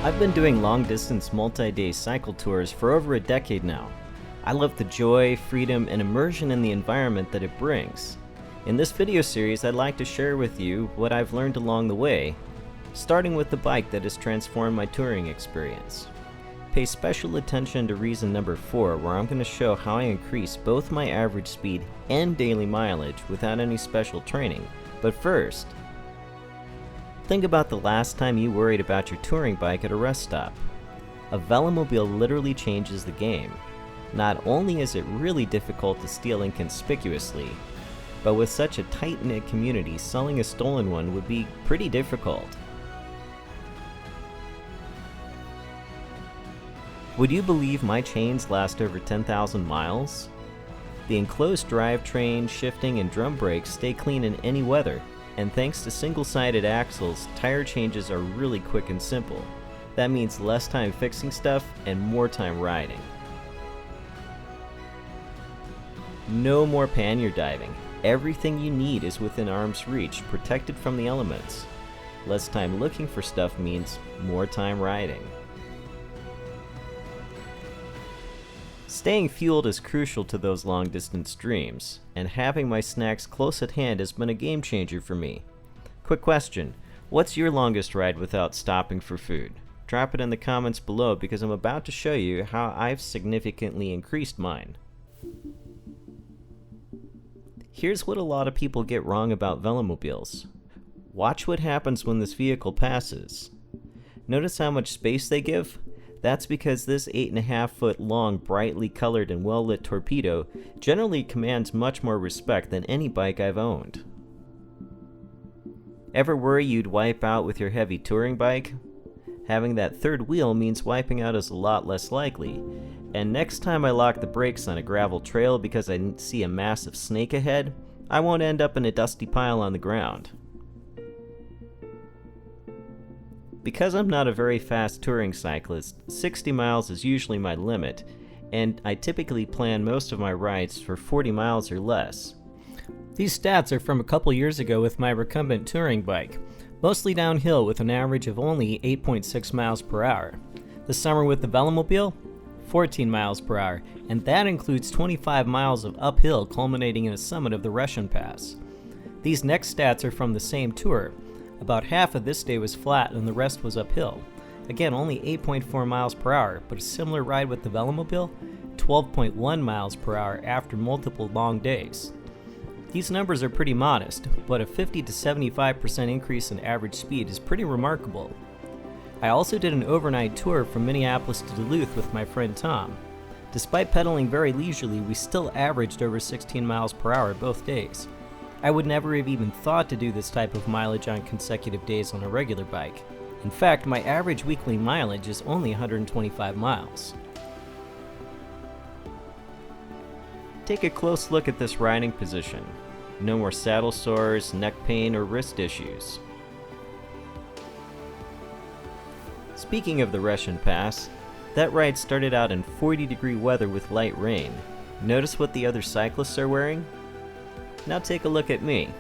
I've been doing long-distance multi-day cycle tours for over a decade now. I love the joy, freedom, and immersion in the environment that it brings. In this video series, I'd like to share with you what I've learned along the way, starting with the bike that has transformed my touring experience. Pay special attention to reason number 4, where I'm going to show how I increase both my average speed and daily mileage without any special training. But first, think about the last time you worried about your touring bike at a rest stop. A Velomobile literally changes the game. Not only is it really difficult to steal inconspicuously, but with such a tight-knit community, selling a stolen one would be pretty difficult. Would you believe my chains last over 10,000 miles? The enclosed drivetrain, shifting, and drum brakes stay clean in any weather, and thanks to single-sided axles, tire changes are really quick and simple. That means less time fixing stuff and more time riding. No more pannier diving. Everything you need is within arm's reach, protected from the elements. Less time looking for stuff means more time riding. Staying fueled is crucial to those long-distance dreams, and having my snacks close at hand has been a game changer for me. Quick question, what's your longest ride without stopping for food? Drop it in the comments below because I'm about to show you how I've significantly increased mine. Here's what a lot of people get wrong about Velomobiles. Watch what happens when this vehicle passes. Notice how much space they give? That's because this 8.5-foot long, brightly colored and well-lit torpedo generally commands much more respect than any bike I've owned. Ever worry you'd wipe out with your heavy touring bike? Having that third wheel means wiping out is a lot less likely, and next time I lock the brakes on a gravel trail because I see a massive snake ahead, I won't end up in a dusty pile on the ground. Because I'm not a very fast touring cyclist, 60 miles is usually my limit, and I typically plan most of my rides for 40 miles or less. These stats are from a couple years ago with my recumbent touring bike, mostly downhill with an average of only 8.6 miles per hour. This summer with the Velomobile, 14 miles per hour, and that includes 25 miles of uphill culminating in a summit of the Russian Pass. These next stats are from the same tour. About half of this day was flat and the rest was uphill. Again, only 8.4 miles per hour, but a similar ride with the Velomobile, 12.1 miles per hour after multiple long days. These numbers are pretty modest, but a 50 to 75% increase in average speed is pretty remarkable. I also did an overnight tour from Minneapolis to Duluth with my friend Tom. Despite pedaling very leisurely, we still averaged over 16 miles per hour both days. I would never have even thought to do this type of mileage on consecutive days on a regular bike. In fact, my average weekly mileage is only 125 miles. Take a close look at this riding position. No more saddle sores, neck pain, or wrist issues. Speaking of the Russian Pass, that ride started out in 40-degree weather with light rain. Notice what the other cyclists are wearing? Now take a look at me.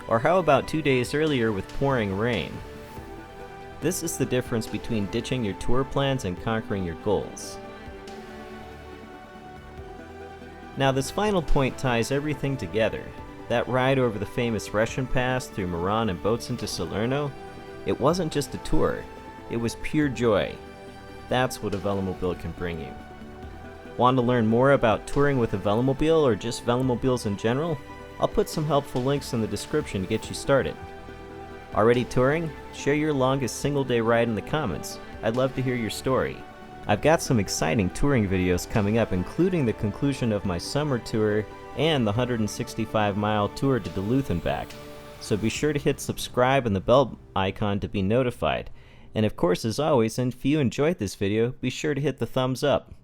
Or how about 2 days earlier with pouring rain? This is the difference between ditching your tour plans and conquering your goals. Now this final point ties everything together. That ride over the famous Russian Pass through Moran and Botzen to Salerno, it wasn't just a tour, it was pure joy. That's what a Velomobile can bring you. Want to learn more about touring with a Velomobile or just Velomobiles in general? I'll put some helpful links in the description to get you started. Already touring? Share your longest single-day ride in the comments. I'd love to hear your story. I've got some exciting touring videos coming up, including the conclusion of my summer tour and the 165-mile tour to Duluth and back. So be sure to hit subscribe and the bell icon to be notified. And of course, as always, if you enjoyed this video, be sure to hit the thumbs up.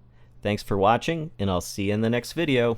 Thanks for watching, and I'll see you in the next video.